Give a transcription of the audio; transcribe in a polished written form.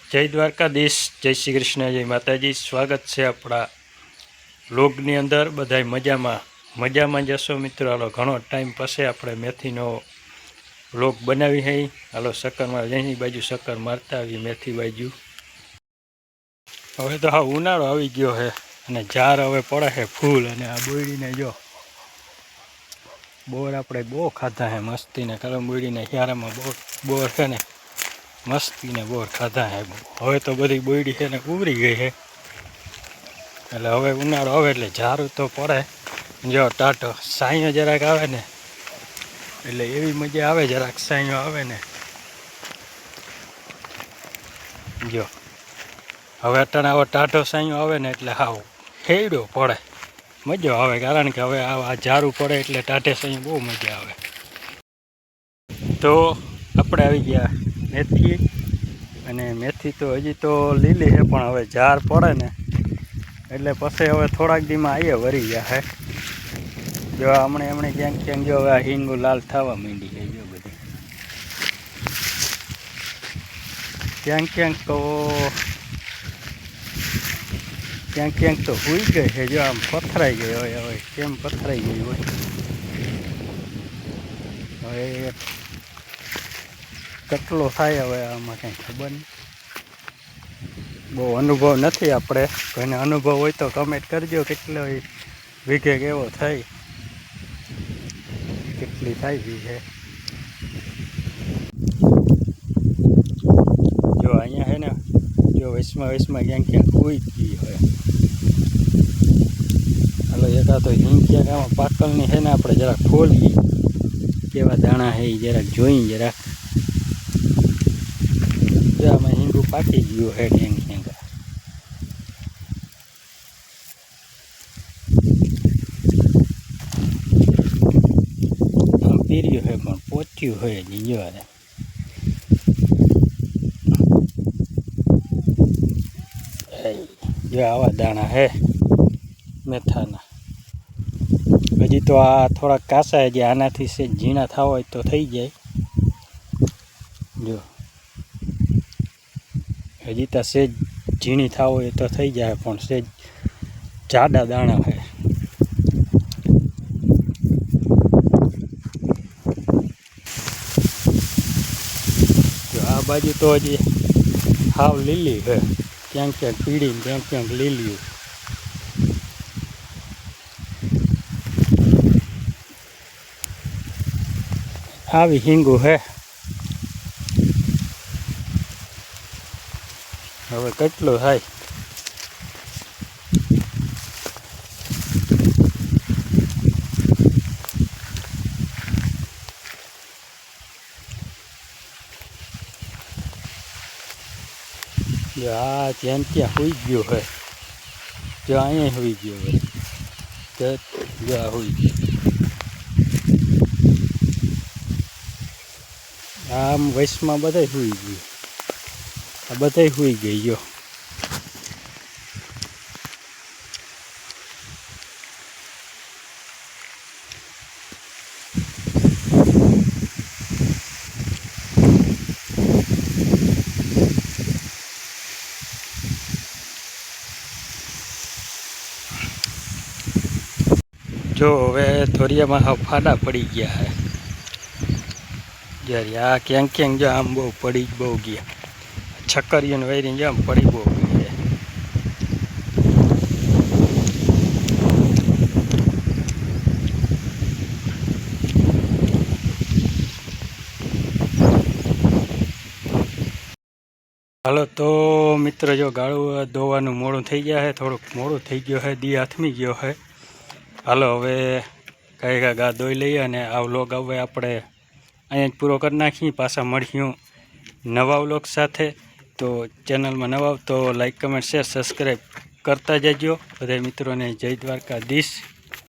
જય દ્વારકાધીશ, જય શ્રી કૃષ્ણ, જય માતાજી। સ્વાગત છે આપણા વ્લોગની અંદર। બધાય મજામાં જશો મિત્રો। હાલો ઘણો ટાઈમ પછી આપણે મેથીનો વ્લોગ બનાવી હઈ। હાલો શક્કર જઈની બાજુ શક્કર મારતા આવી મેથી બાજુ। હવે તો હા ઉનાળો આવી ગયો છે અને ઝાર હવે પડે છે ફૂલ। અને આ બોયડીને જો બોર આપણે બહુ ખાધા છે મસ્તીને કલમ બોયડીને હિયારામાં બોર છે ને મસ્તીને બોર ખાધા હે। હવે તો બધી બોયડી છે ને ઉભરી ગઈ છે એટલે હવે ઉનાળો આવે એટલે ઝારું તો પડે। જો ટાટો સાંયો જરાક આવે ને એટલે એવી મજા આવે, જરાક સાંયો આવે ને। જો હવે અટાણે આવો ટાઢો સાંયો આવે ને એટલે હાવ ખેડો પડે, મજા આવે। કારણ કે હવે આ ઝારું પડે એટલે ટાઢે સાંયો બહુ મજા આવે। તો આપણે આવી ગયા મેથી, અને મેથી તો હજી તો લીલી છે પણ હવે ઝાર પડે ને એટલે પછી હવે થોડાક દીમાં આવીએ વરી ગયા છે। જો હમણે ક્યાંક જો હવે આ હિંગુ લાલ થવા માંડી છે। જો બધી ક્યાંક તો હુઈ ગઈ છે। જો આમ પથરાઈ ગઈ હોય, હવે કેમ પથરાઈ ગઈ હોય હવે કેટલો થાય હવે આમાં કંઈ ખબર નહીં। બહુ અનુભવ નથી આપણે, કોઈને અનુભવ હોય તો કમેન્ટ કરજો કેટલો વીઘે કેવો થાય, કેટલી થાય વીઘે। જો અહીંયા છે ને જો વચમાં ક્યાંક ઉઈ ગઈ હોય। હાલો એકા તો હિંગ ક્યાંક આમાં પાકલની છે ને આપણે જરાક ખોલીએ કેવા દાણા છે એ જરાક જોઈ જરાક। જો આમાં હિંગું પાકી ગયું છે ક્યાંક પીર્યું છે પણ પોચ્યું હોય જ જોવાને। જો આવા દાણા હે મેથાના। હજી તો આ થોડાક કાસા હજી આનાથી સેજ ઝીણા થવા હોય તો થઈ જાય। જો હજી તો સેજ ઝીણી થવા હોય તો થઈ જાય પણ સેજ જાડા દાણા છે। જો આ બાજુ તો હજી હાવ લીલી છે, ક્યાંક પીળી ને ક્યાંક લીલી। આવી હિંગું હે। હવે કેટલું થાય જો આ ત્યાં હુઈ ગયો છે। જો અહીંયા હુઈ ગયો હોય જો આ હુઈ ગયો, આમ વચમાં બધાય હુઈ ગયું, આ બધાય હુઈ ગઈ। જો જો હવે ધોરિયામાં હાવ ફાડા પડી ગયા છે। જ્યારે આ ક્યાંક જો આમ બહુ પડી બહુ ગયા, છક્કરીઓને વૈરી જો આમ પડી બહુ ગઈ છે। હાલો તો મિત્ર જો ગાળું દોવાનું મોડું થઈ ગયા છે, થોડુંક મોડું થઈ ગયું છે, દી હાથમી ગયો છે। હાલો હવે કાંઈ ગા દોઈ લઈએ અને આ વ્લોગ હવે આપણે અહીંયા જ પૂરો કરી નાખીએ। પાછા મળીશું નવા વ્લોગ સાથે। તો ચેનલમાં નવા તો લાઈક કમેન્ટ શેર સબસ્ક્રાઈબ કરતા જજો બધા મિત્રોને। જય દ્વારકાધીશ।